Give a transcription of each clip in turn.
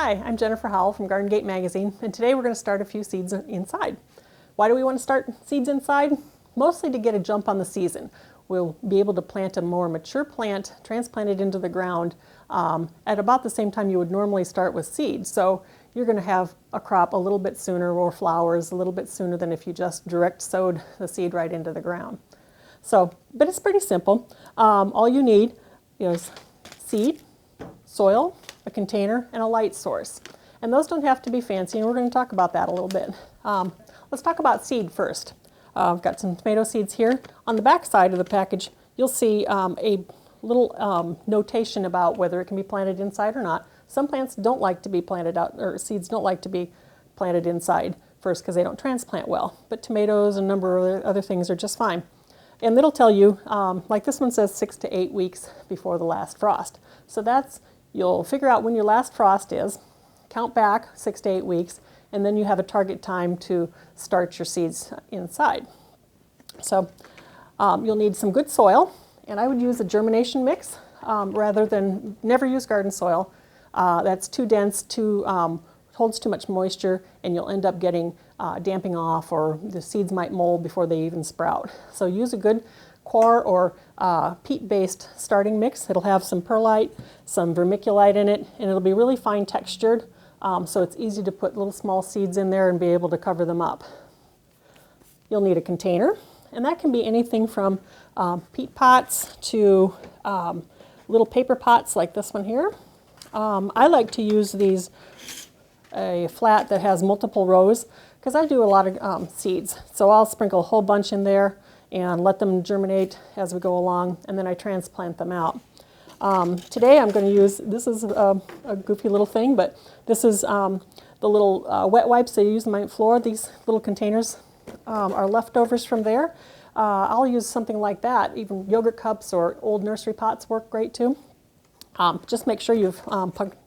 Hi, I'm Jennifer Howell from Garden Gate Magazine, and today we're going to start a few seeds inside. Why do we want to start seeds inside? Mostly to get a jump on the season. We'll be able to plant a more mature plant, transplant it into the ground at about the same time you would normally start with seeds. So you're going to have a crop a little bit sooner, or flowers a little bit sooner than if you just direct sowed the seed right into the ground. So, but it's pretty simple. All you need is seed, soil, a container, and a light source. And those don't have to be fancy, and we're going to talk about that a little bit. Let's talk about seed first. I've got some tomato seeds here. On the back side of the package, you'll see a little notation about whether it can be planted inside or not. Some plants don't like to be planted out, or seeds don't like to be planted inside first because they don't transplant well. But tomatoes and a number of other things are just fine. And it'll tell you, like this one says 6 to 8 weeks before the last frost. So you'll figure out when your last frost is, count back 6 to 8 weeks, and then you have a target time to start your seeds inside. So you'll need some good soil, and I would use a germination mix rather than, never use garden soil. That's too dense, holds too much moisture, and you'll end up getting damping off, or the seeds might mold before they even sprout. So use a good coir or peat-based starting mix. It'll have some perlite, some vermiculite in it, and it'll be really fine textured, so it's easy to put little small seeds in there and be able to cover them up. You'll need a container, and that can be anything from peat pots to little paper pots like this one here. I like to use a flat that has multiple rows because I do a lot of seeds. So I'll sprinkle a whole bunch in there and let them germinate as we go along, and then I transplant them out. Today I'm going to use, this is a goofy little thing, but this is the little wet wipes they use on my floor. These little containers are leftovers from there. I'll use something like that. Even yogurt cups or old nursery pots work great too. Just make sure you've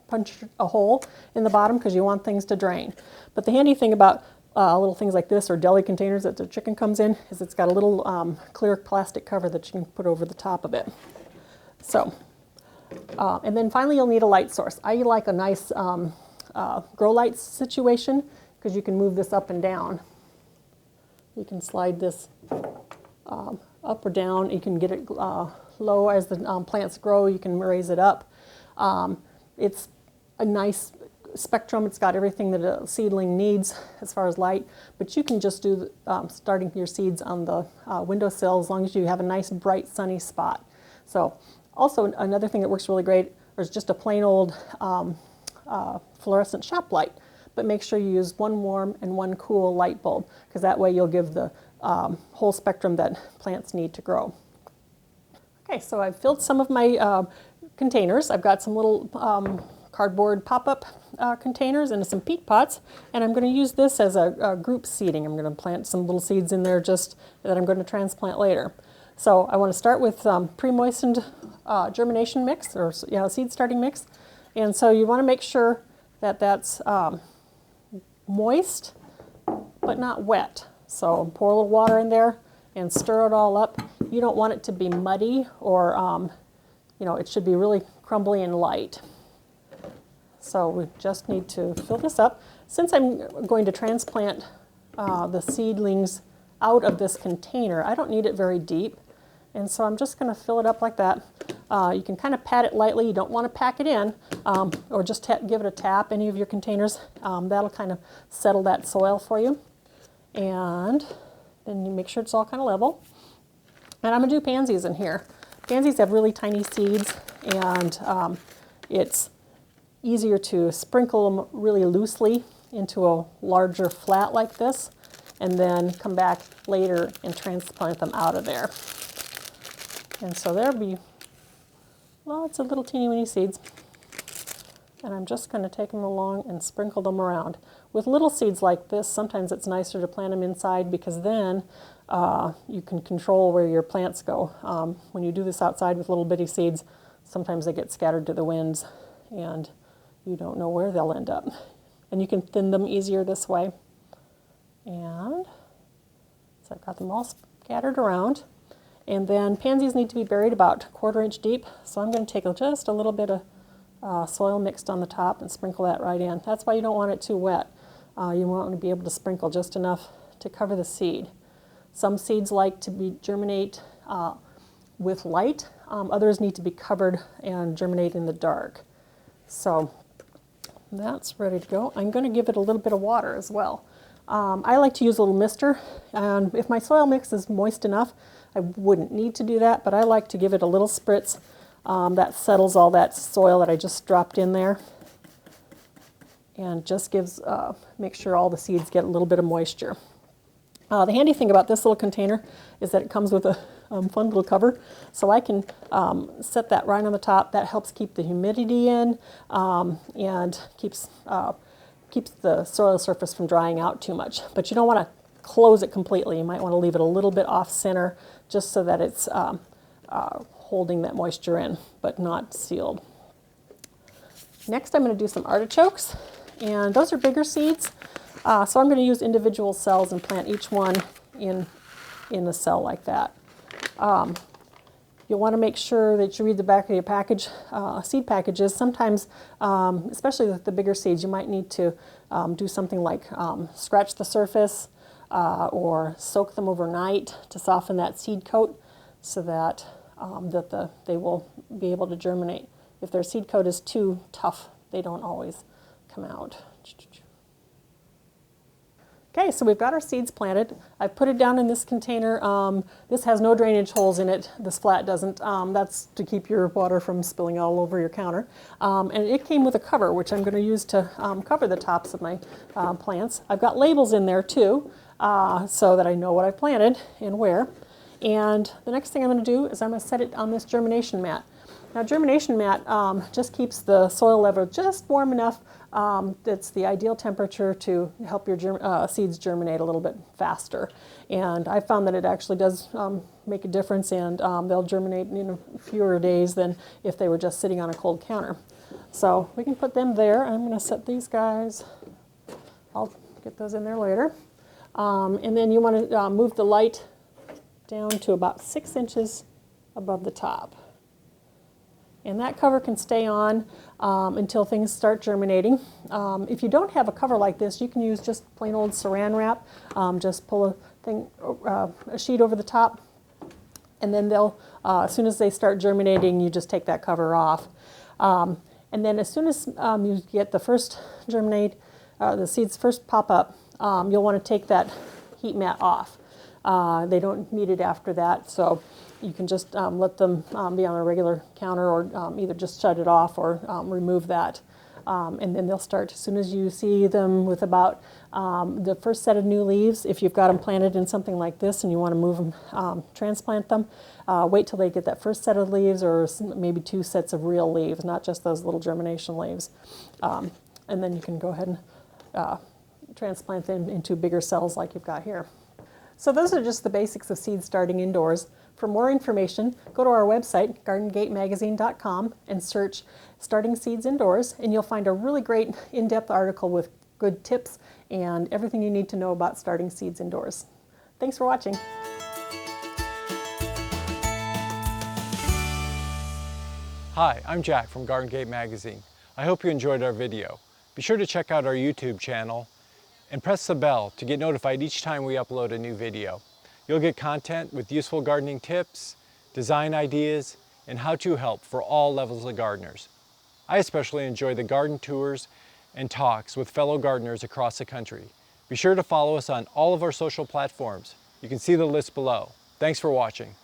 punched a hole in the bottom because you want things to drain. But the handy thing about little things like this, or deli containers that the chicken comes in, is it's got a little clear plastic cover that you can put over the top of it. So, and then finally you'll need a light source. I like a nice grow light situation because you can move this up and down. You can slide this up or down. You can get it low as the plants grow. You can raise it up. It's a nice spectrum. It's got everything that a seedling needs as far as light, but you can just do starting your seeds on the windowsill as long as you have a nice bright sunny spot. So also another thing that works really great is just a plain old fluorescent shop light, but make sure you use one warm and one cool light bulb, because that way you'll give the whole spectrum that plants need to grow. Okay, so I've filled some of my containers. I've got some little cardboard pop-up containers and some peat pots, and I'm going to use this as a group seeding. I'm going to plant some little seeds in there just that I'm going to transplant later. So I want to start with pre-moistened germination mix, or seed starting mix, and so you want to make sure that that's moist but not wet. So pour a little water in there and stir it all up. You don't want it to be muddy, or it should be really crumbly and light. So we just need to fill this up. Since I'm going to transplant the seedlings out of this container, I don't need it very deep, and so I'm just going to fill it up like that. You can kind of pat it lightly. You don't want to pack it in, or just give it a tap, any of your containers. That'll kind of settle that soil for you. And then you make sure it's all kind of level. And I'm going to do pansies in here. Pansies have really tiny seeds, and it's easier to sprinkle them really loosely into a larger flat like this, and then come back later and transplant them out of there. And so there'll be lots of little teeny weeny seeds. And I'm just going to take them along and sprinkle them around. With little seeds like this, sometimes it's nicer to plant them inside, because then you can control where your plants go. When you do this outside with little bitty seeds, sometimes they get scattered to the winds, and you don't know where they'll end up. And you can thin them easier this way. And so I've got them all scattered around. And then pansies need to be buried about 1/4 inch deep, so I'm going to take just a little bit of soil mixed on the top and sprinkle that right in. That's why you don't want it too wet. You want to be able to sprinkle just enough to cover the seed. Some seeds like to germinate with light. Others need to be covered and germinate in the dark. So that's ready to go. I'm going to give it a little bit of water as well. I like to use a little mister, and if my soil mix is moist enough, I wouldn't need to do that, but I like to give it a little spritz. That settles all that soil that I just dropped in there, and just gives, make sure all the seeds get a little bit of moisture. The handy thing about this little container is that it comes with a fun little cover, so I can set that right on the top. That helps keep the humidity in and keeps the soil surface from drying out too much. But you don't want to close it completely. You might want to leave it a little bit off center just so that it's holding that moisture in, but not sealed. Next, I'm going to do some artichokes, and those are bigger seeds. So I'm going to use individual cells and plant each one in a cell like that. You'll want to make sure that you read the back of your package, seed packages. Sometimes, especially with the bigger seeds, you might need to do something like scratch the surface or soak them overnight to soften that seed coat so that, they will be able to germinate. If their seed coat is too tough, they don't always come out. Okay, so we've got our seeds planted. I've put it down in this container. This has no drainage holes in it. This flat doesn't. That's to keep your water from spilling all over your counter. And it came with a cover, which I'm going to use to cover the tops of my plants. I've got labels in there too, so that I know what I planted and where. And the next thing I'm going to do is I'm going to set it on this germination mat. Now, germination mat just keeps the soil level just warm enough. It's the ideal temperature to help your seeds germinate a little bit faster. And I found that it actually does make a difference, and they'll germinate in fewer days than if they were just sitting on a cold counter. So we can put them there. I'm going to set these guys. I'll get those in there later. And then you want to move the light down to about 6 inches above the top. And that cover can stay on until things start germinating. If you don't have a cover like this, you can use just plain old saran wrap. Just pull a sheet over the top, and then they'll, as soon as they start germinating, you just take that cover off. And then as soon as you get the first germinate, the seeds first pop up, you'll want to take that heat mat off. They don't need it after that, so you can just let them be on a regular counter, or either just shut it off or remove that. And then they'll start as soon as you see them with about the first set of new leaves. If you've got them planted in something like this and you want to move them, transplant them, wait till they get that first set of leaves, or maybe 2 sets of real leaves, not just those little germination leaves. And then you can go ahead and transplant them into bigger cells like you've got here. So those are just the basics of seed starting indoors. For more information, go to our website, gardengatemagazine.com, and search Starting Seeds Indoors, and you'll find a really great in-depth article with good tips and everything you need to know about starting seeds indoors. Thanks for watching. Hi, I'm Jack from Garden Gate Magazine. I hope you enjoyed our video. Be sure to check out our YouTube channel and press the bell to get notified each time we upload a new video. You'll get content with useful gardening tips, design ideas, and how-to help for all levels of gardeners. I especially enjoy the garden tours and talks with fellow gardeners across the country. Be sure to follow us on all of our social platforms. You can see the list below. Thanks for watching.